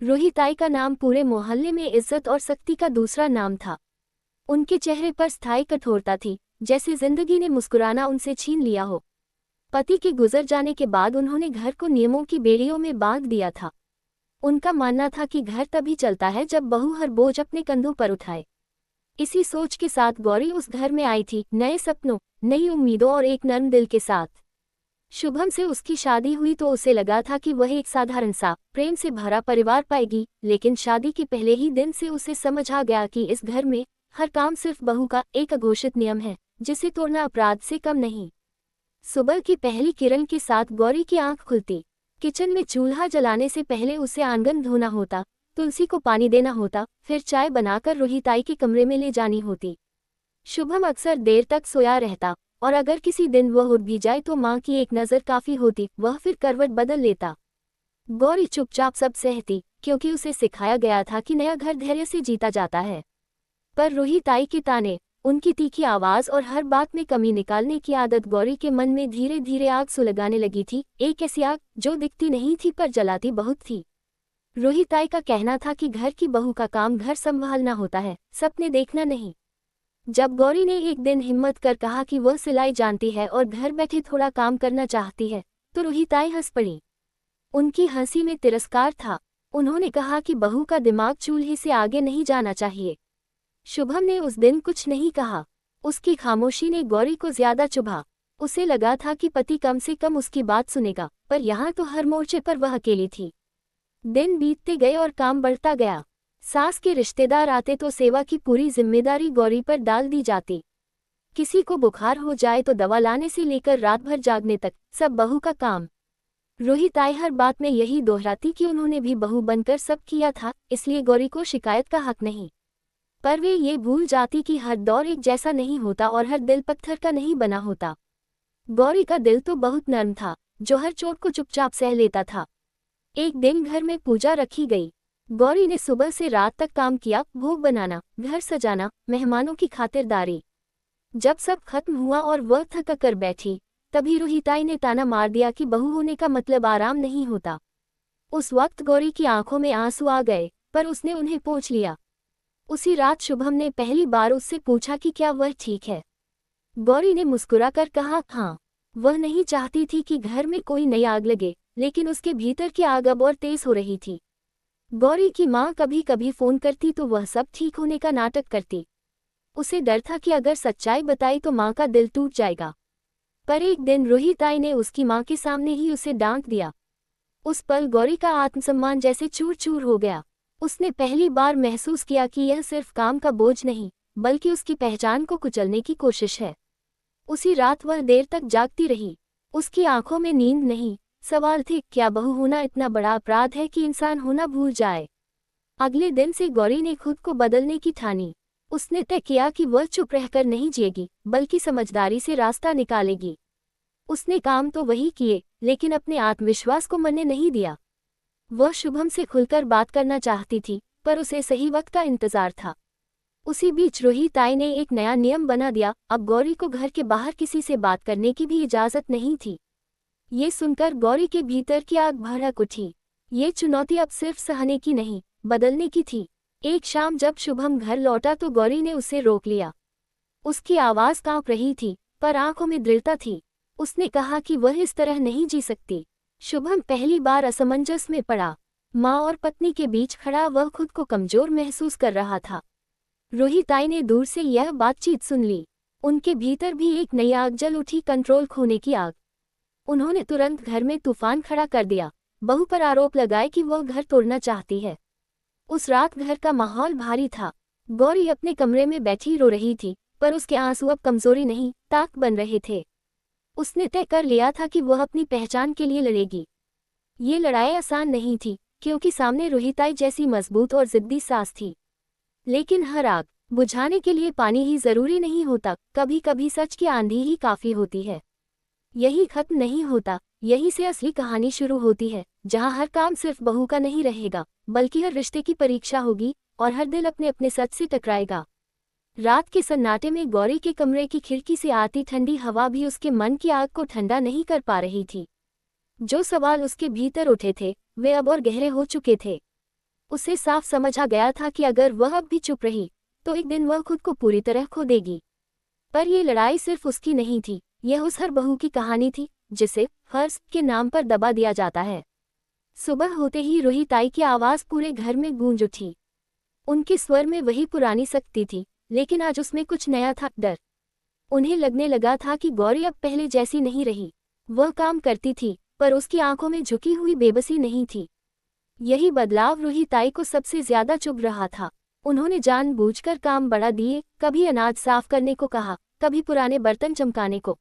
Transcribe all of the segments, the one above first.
रोहिताई का नाम पूरे मोहल्ले में इज्जत और सख्ती का दूसरा नाम था। उनके चेहरे पर स्थायी कठोरता थी, जैसे जिंदगी ने मुस्कुराना उनसे छीन लिया हो। पति के गुजर जाने के बाद उन्होंने घर को नियमों की बेड़ियों में बांध दिया था। उनका मानना था कि घर तभी चलता है जब बहू हर बोझ अपने कंधों पर उठाए। इसी सोच के साथ गौरी उस घर में आई थी, नए सपनों, नई उम्मीदों और एक नर्म दिल के साथ। शुभम से उसकी शादी हुई तो उसे लगा था कि वह एक साधारण सा, प्रेम से भरा परिवार पाएगी, लेकिन शादी के पहले ही दिन से उसे समझ आ गया कि इस घर में हर काम सिर्फ बहू का एक अघोषित नियम है, जिसे तोड़ना अपराध से कम नहीं। सुबह की पहली किरण के साथ गौरी की आंख खुलती। किचन में चूल्हा जलाने से पहले उसे आंगन धोना होता, तुलसी को पानी देना होता, फिर चाय बनाकर रोहिताई के कमरे में ले जानी होती। शुभम अक्सर देर तक सोया रहता, और अगर किसी दिन वह उठ भी जाए तो माँ की एक नज़र काफ़ी होती, वह फिर करवट बदल लेता। गौरी चुपचाप सब सहती, क्योंकि उसे सिखाया गया था कि नया घर धैर्य से जीता जाता है। पर रोहिताई के ताने, उनकी तीखी आवाज़ और हर बात में कमी निकालने की आदत गौरी के मन में धीरे धीरे आग सुलगाने लगी थी, एक ऐसी आग जो दिखती नहीं थी पर जलाती बहुत थी। रोहिताई का कहना था कि घर की बहू का काम घर संभालना होता है, सपने देखना नहीं। जब गौरी ने एक दिन हिम्मत कर कहा कि वह सिलाई जानती है और घर बैठे थोड़ा काम करना चाहती है, तो रोहिताई हंस पड़ी। उनकी हंसी में तिरस्कार था। उन्होंने कहा कि बहू का दिमाग चूल्हे से आगे नहीं जाना चाहिए। शुभम ने उस दिन कुछ नहीं कहा। उसकी खामोशी ने गौरी को ज्यादा चुभा। उसे लगा था कि पति कम से कम उसकी बात सुनेगा, पर यहाँ तो हर मोर्चे पर वह अकेली थी। दिन बीतते गए और काम बढ़ता गया। सास के रिश्तेदार आते तो सेवा की पूरी जिम्मेदारी गौरी पर डाल दी जाती। किसी को बुखार हो जाए तो दवा लाने से लेकर रात भर जागने तक सब बहू का काम। रोहिताई हर बात में यही दोहराती कि उन्होंने भी बहू बनकर सब किया था, इसलिए गौरी को शिकायत का हक नहीं। पर वे ये भूल जाती कि हर दौर एक जैसा नहीं होता और हर दिल पत्थर का नहीं बना होता। गौरी का दिल तो बहुत नर्म था, जो हर चोट को चुपचाप सह लेता था। एक दिन घर में पूजा रखी गई। गौरी ने सुबह से रात तक काम किया, भोग बनाना, घर सजाना, मेहमानों की खातिरदारी। जब सब खत्म हुआ और वह थक कर बैठी, तभी रोहिताई ने ताना मार दिया कि बहू होने का मतलब आराम नहीं होता। उस वक्त गौरी की आंखों में आंसू आ गए, पर उसने उन्हें पोंछ लिया। उसी रात शुभम ने पहली बार उससे पूछा कि क्या वह ठीक है। गौरी ने मुस्कुराकर कहा, हाँ। वह नहीं चाहती थी कि घर में कोई नई आग लगे, लेकिन उसके भीतर की आग अब और तेज हो रही थी। गौरी की माँ कभी कभी फोन करती तो वह सब ठीक होने का नाटक करती। उसे डर था कि अगर सच्चाई बताई तो माँ का दिल टूट जाएगा। पर एक दिन रोहिताई ने उसकी माँ के सामने ही उसे डांट दिया। उस पल गौरी का आत्मसम्मान जैसे चूर चूर हो गया। उसने पहली बार महसूस किया कि यह सिर्फ काम का बोझ नहीं, बल्कि उसकी पहचान को कुचलने की कोशिश है। उसी रात वह देर तक जागती रही। उसकी आंखों में नींद नहीं। सवाल थे, क्या बहू होना इतना बड़ा अपराध है कि इंसान होना भूल जाए। अगले दिन से गौरी ने खुद को बदलने की ठानी। उसने तय किया कि वह चुप रहकर नहीं जिएगी, बल्कि समझदारी से रास्ता निकालेगी। उसने काम तो वही किए, लेकिन अपने आत्मविश्वास को मरने नहीं दिया। वह शुभम से खुलकर बात करना चाहती थी, पर उसे सही वक्त का इंतजार था। उसी बीच रोहिताई ने एक नया नियम बना दिया, अब गौरी को घर के बाहर किसी से बात करने की भी इजाजत नहीं थी। ये सुनकर गौरी के भीतर की आग भड़क उठी। ये चुनौती अब सिर्फ सहने की नहीं, बदलने की थी। एक शाम जब शुभम घर लौटा तो गौरी ने उसे रोक लिया। उसकी आवाज़ कांप रही थी, पर आंखों में दृढ़ता थी। उसने कहा कि वह इस तरह नहीं जी सकती। शुभम पहली बार असमंजस में पड़ा। माँ और पत्नी के बीच खड़ा वह खुद को कमजोर महसूस कर रहा था। रोहिताई ने दूर से यह बातचीत सुन ली। उनके भीतर भी एक नई आग जल उठी, कंट्रोल खोने की आग। उन्होंने तुरंत घर में तूफान खड़ा कर दिया। बहू पर आरोप लगाए कि वह घर तोड़ना चाहती है। उस रात घर का माहौल भारी था। गौरी अपने कमरे में बैठी रो रही थी, पर उसके आंसू अब कमजोरी नहीं, ताक बन रहे थे। उसने तय कर लिया था कि वह अपनी पहचान के लिए लड़ेगी। ये लड़ाई आसान नहीं थी, क्योंकि सामने रोहिताई जैसी मजबूत और जिद्दी सास थी। लेकिन हर आग बुझाने के लिए पानी ही जरूरी नहीं होता, कभी कभी सच की आंधी ही काफी होती है। यही खत्म नहीं होता, यही से असली कहानी शुरू होती है, जहां हर काम सिर्फ बहू का नहीं रहेगा, बल्कि हर रिश्ते की परीक्षा होगी और हर दिल अपने अपने सच से टकराएगा। रात के सन्नाटे में गौरी के कमरे की खिड़की से आती ठंडी हवा भी उसके मन की आग को ठंडा नहीं कर पा रही थी। जो सवाल उसके भीतर उठे थे, वे अब और गहरे हो चुके थे। उसे साफ समझ आ गया था कि अगर वह अब भी चुप रही तो एक दिन वह खुद को पूरी तरह खो देगी। पर यह लड़ाई सिर्फ उसकी नहीं थी, यह उस हर बहू की कहानी थी जिसे फर्ज के नाम पर दबा दिया जाता है। सुबह होते ही रूही ताई की आवाज़ पूरे घर में गूंज उठी। उनके स्वर में वही पुरानी सख्ती थी, लेकिन आज उसमें कुछ नया था, डर। उन्हें लगने लगा था कि गौरी अब पहले जैसी नहीं रही। वह काम करती थी, पर उसकी आंखों में झुकी हुई बेबसी नहीं थी। यही बदलाव रूही ताई को सबसे ज्यादा चुभ रहा था। उन्होंने जानबूझकर काम बढ़ा दिए, कभी अनाज साफ करने को कहा, कभी पुराने बर्तन चमकाने को।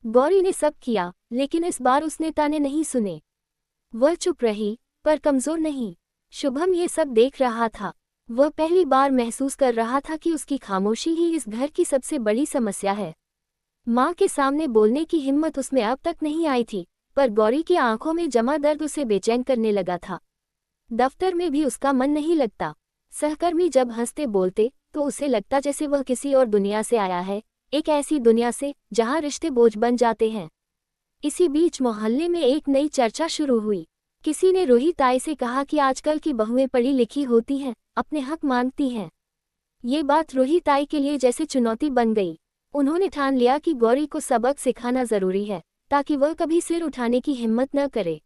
गौरी ने सब किया, लेकिन इस बार उसने ताने नहीं सुने। वह चुप रही, पर कमजोर नहीं। शुभम ये सब देख रहा था। वह पहली बार महसूस कर रहा था कि उसकी खामोशी ही इस घर की सबसे बड़ी समस्या है। माँ के सामने बोलने की हिम्मत उसमें अब तक नहीं आई थी, पर गौरी की आंखों में जमा दर्द उसे बेचैन करने लगा था। दफ्तर में भी उसका मन नहीं लगता। सहकर्मी जब हंसते बोलते तो उसे लगता जैसे वह किसी और दुनिया से आया है, एक ऐसी दुनिया से जहां रिश्ते बोझ बन जाते हैं। इसी बीच मोहल्ले में एक नई चर्चा शुरू हुई। किसी ने रूही ताई से कहा कि आजकल की बहुएं पढ़ी लिखी होती हैं, अपने हक मांगती हैं। ये बात रूही ताई के लिए जैसे चुनौती बन गई। उन्होंने ठान लिया कि गौरी को सबक सिखाना जरूरी है, ताकि वह कभी सिर उठाने की हिम्मत न करे।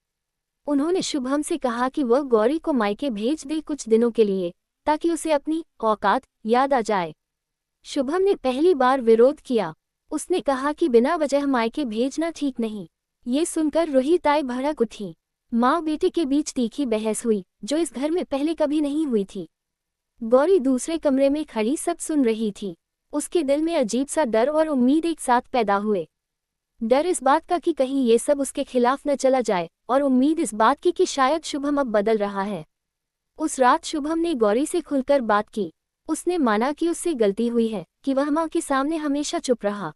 उन्होंने शुभम से कहा कि वह गौरी को मायके भेज दे कुछ दिनों के लिए, ताकि उसे अपनी औकात याद आ जाए। शुभम ने पहली बार विरोध किया। उसने कहा कि बिना वजह मायके भेजना ठीक नहीं। ये सुनकर रूही ताई भड़क उठी। माँ बेटे के बीच तीखी बहस हुई, जो इस घर में पहले कभी नहीं हुई थी। गौरी दूसरे कमरे में खड़ी सब सुन रही थी। उसके दिल में अजीब सा डर और उम्मीद एक साथ पैदा हुए। डर इस बात का कि कहीं ये सब उसके खिलाफ न चला जाए, और उम्मीद इस बात की कि शायद शुभम अब बदल रहा है। उस रात शुभम ने गौरी से खुलकर बात की। उसने माना कि उससे गलती हुई है, कि वह माँ के सामने हमेशा चुप रहा।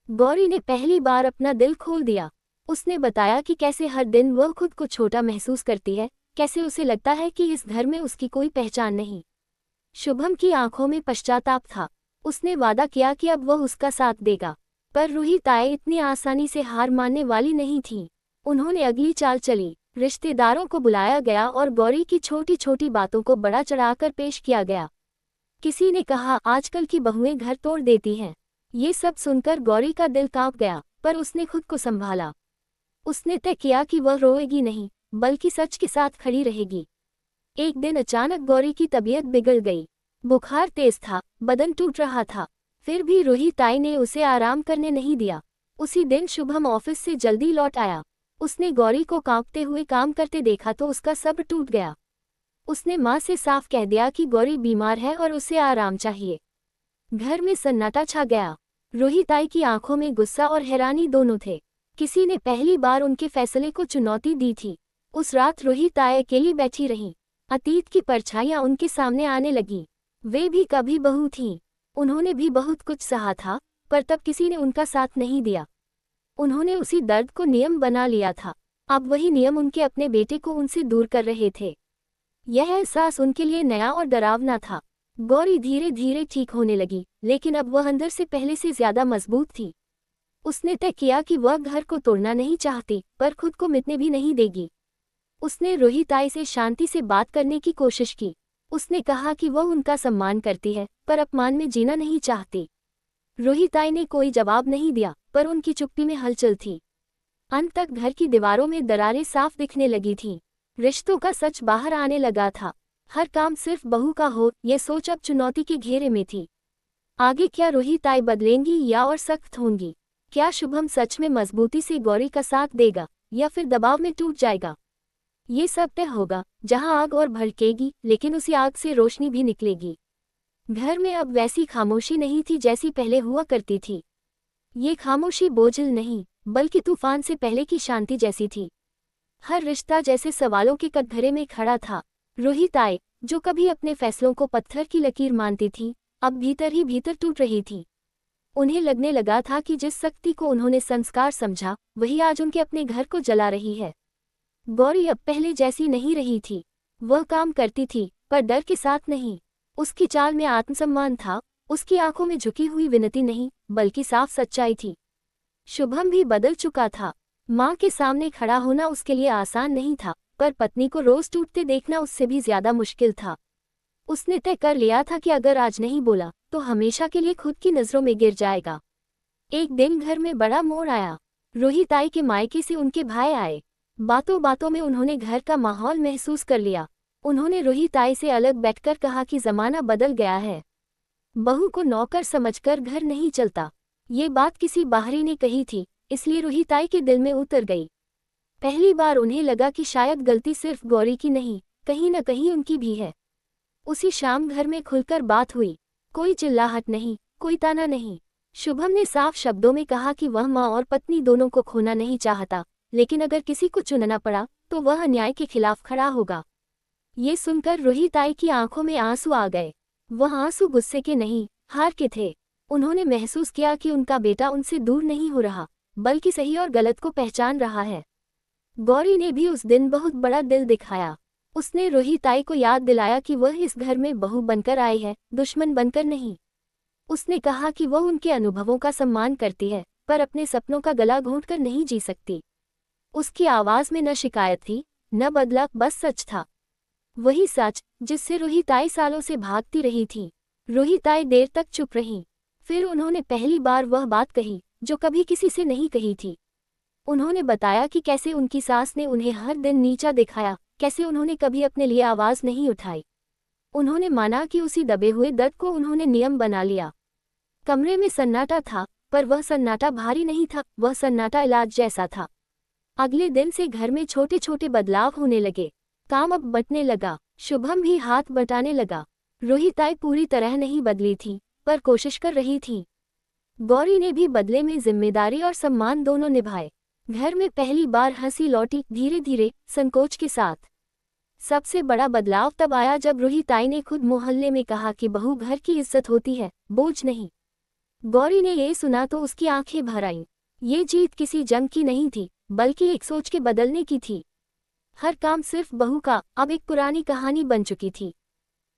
गौरी ने पहली बार अपना दिल खोल दिया। उसने बताया कि कैसे हर दिन वह खुद को छोटा महसूस करती है, कैसे उसे लगता है कि इस घर में उसकी कोई पहचान नहीं। शुभम की आंखों में पश्चाताप था। उसने वादा किया कि अब वह उसका साथ देगा, पर रूही ताई इतनी आसानी से हार मानने वाली नहीं थी। उन्होंने अगली चाल चली। रिश्तेदारों को बुलाया गया और गौरी की छोटी छोटी बातों को बड़ा चढ़ाकर पेश किया गया। किसी ने कहा, आजकल की बहुएं घर तोड़ देती हैं। ये सब सुनकर गौरी का दिल कांप गया, पर उसने खुद को संभाला। उसने तय किया कि वह रोएगी नहीं, बल्कि सच के साथ खड़ी रहेगी। एक दिन अचानक गौरी की तबीयत बिगड़ गई। बुखार तेज था, बदन टूट रहा था। फिर भी रूही ताई ने उसे आराम करने नहीं दिया। उसी दिन शुभम ऑफिस से जल्दी लौट आया। उसने गौरी को कांपते हुए काम करते देखा तो उसका सब्र टूट गया। उसने माँ से साफ कह दिया कि गौरी बीमार है और उसे आराम चाहिए। घर में सन्नाटा छा गया। रूही ताई की आंखों में गुस्सा और हैरानी दोनों थे। किसी ने पहली बार उनके फैसले को चुनौती दी थी। उस रात रूही ताई अकेली बैठी रहीं। अतीत की परछाइयां उनके सामने आने लगीं। वे भी कभी बहू थीं। उन्होंने भी बहुत कुछ सहा था, पर तब किसी ने उनका साथ नहीं दिया। उन्होंने उसी दर्द को नियम बना लिया था। अब वही नियम उनके अपने बेटे को उनसे दूर कर रहे थे। यह एहसास उनके लिए नया और डरावना था। गौरी धीरे धीरे ठीक होने लगी, लेकिन अब वह अंदर से पहले से ज्यादा मजबूत थी। उसने तय किया कि वह घर को तोड़ना नहीं चाहती, पर खुद को मिटने भी नहीं देगी। उसने रूही ताई से शांति से बात करने की कोशिश की। उसने कहा कि वह उनका सम्मान करती है, पर अपमान में जीना नहीं चाहती। रूही ताई ने कोई जवाब नहीं दिया, पर उनकी चुप्पी में हलचल थी। अंत तक घर की दीवारों में दरारें साफ दिखने लगी थीं। रिश्तों का सच बाहर आने लगा था। हर काम सिर्फ बहू का हो, यह सोच अब चुनौती के घेरे में थी। आगे क्या रूही ताई बदलेंगी या और सख्त होंगी? क्या शुभम सच में मजबूती से गौरी का साथ देगा, या फिर दबाव में टूट जाएगा? ये सब तय होगा जहां आग और भड़केगी, लेकिन उसी आग से रोशनी भी निकलेगी। घर में अब वैसी खामोशी नहीं थी जैसी पहले हुआ करती थी। ये खामोशी बोझिल नहीं, बल्कि तूफान से पहले की शांति जैसी थी। हर रिश्ता जैसे सवालों के कटघरे में खड़ा था। रूही ताई, जो कभी अपने फैसलों को पत्थर की लकीर मानती थी, अब भीतर ही भीतर टूट रही थी। उन्हें लगने लगा था कि जिस शक्ति को उन्होंने संस्कार समझा, वही आज उनके अपने घर को जला रही है। गौरी अब पहले जैसी नहीं रही थी। वह काम करती थी, पर डर के साथ नहीं। उसकी चाल में आत्मसम्मान था, उसकी आंखों में झुकी हुई विनती नहीं, बल्कि साफ सच्चाई थी। शुभम भी बदल चुका था। माँ के सामने खड़ा होना उसके लिए आसान नहीं था, पर पत्नी को रोज टूटते देखना उससे भी ज्यादा मुश्किल था। उसने तय कर लिया था कि अगर आज नहीं बोला तो हमेशा के लिए खुद की नजरों में गिर जाएगा। एक दिन घर में बड़ा मोड़ आया। रोहिताई के मायके से उनके भाई आए। बातों बातों में उन्होंने घर का माहौल महसूस कर लिया। उन्होंने रोहिताई से अलग बैठकर कहा कि जमाना बदल गया है, बहू को नौकर समझकर घर नहीं चलता। ये बात किसी बाहरी ने कही थी, इसलिए रोहिताई के दिल में उतर गई। पहली बार उन्हें लगा कि शायद गलती सिर्फ गौरी की नहीं, कहीं न कहीं उनकी भी है। उसी शाम घर में खुलकर बात हुई। कोई चिल्लाहट नहीं, कोई ताना नहीं। शुभम ने साफ शब्दों में कहा कि वह माँ और पत्नी दोनों को खोना नहीं चाहता, लेकिन अगर किसी को चुनना पड़ा तो वह अन्याय के खिलाफ खड़ा होगा। ये सुनकर रोहिताई की आंखों में आंसू आ गए। वह आंसू गुस्से के नहीं, हार के थे। उन्होंने महसूस किया कि उनका बेटा उनसे दूर नहीं हो रहा, बल्कि सही और गलत को पहचान रहा है। गौरी ने भी उस दिन बहुत बड़ा दिल दिखाया। उसने रोहिताई को याद दिलाया कि वह इस घर में बहू बनकर आई है, दुश्मन बनकर नहीं। उसने कहा कि वह उनके अनुभवों का सम्मान करती है, पर अपने सपनों का गला घोंटकर नहीं जी सकती। उसकी आवाज में न शिकायत थी, न बदला, बस सच था। वही सच जिससे रोहिताई सालों से भागती रही थी। रोहिताई देर तक चुप रही। फिर उन्होंने पहली बार वह बात कही जो कभी किसी से नहीं कही थी। उन्होंने बताया कि कैसे उनकी सास ने उन्हें हर दिन नीचा दिखाया, कैसे उन्होंने कभी अपने लिए आवाज नहीं उठाई। उन्होंने माना कि उसी दबे हुए दर्द को उन्होंने नियम बना लिया। कमरे में सन्नाटा था, पर वह सन्नाटा भारी नहीं था, वह सन्नाटा इलाज जैसा था। अगले दिन से घर में छोटे छोटे बदलाव होने लगे। काम अब बंटने लगा, शुभम भी हाथ बटाने लगा। रोहिताई पूरी तरह नहीं बदली थी, पर कोशिश कर रही थी। गौरी ने भी बदले में जिम्मेदारी और सम्मान दोनों निभाए। घर में पहली बार हंसी लौटी, धीरे धीरे, संकोच के साथ। सबसे बड़ा बदलाव तब आया जब रोहिताई ने खुद मोहल्ले में कहा कि बहू घर की इज्जत होती है, बोझ नहीं। गौरी ने ये सुना तो उसकी आंखें भर आईं। ये जीत किसी जंग की नहीं थी, बल्कि एक सोच के बदलने की थी। हर काम सिर्फ बहू का अब एक पुरानी कहानी बन चुकी थी।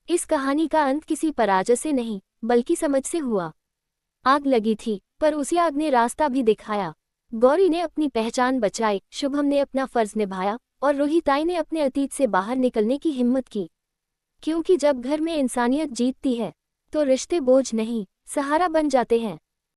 इस कहानी का अंत किसी पराजय से नहीं, बल्कि समझ से हुआ। आग लगी थी, पर उसी आग ने रास्ता भी दिखाया। गौरी ने अपनी पहचान बचाई, शुभम ने अपना फर्ज निभाया, और रोहिताई ने अपने अतीत से बाहर निकलने की हिम्मत की। क्योंकि जब घर में इंसानियत जीतती है तो रिश्ते बोझ नहीं, सहारा बन जाते हैं।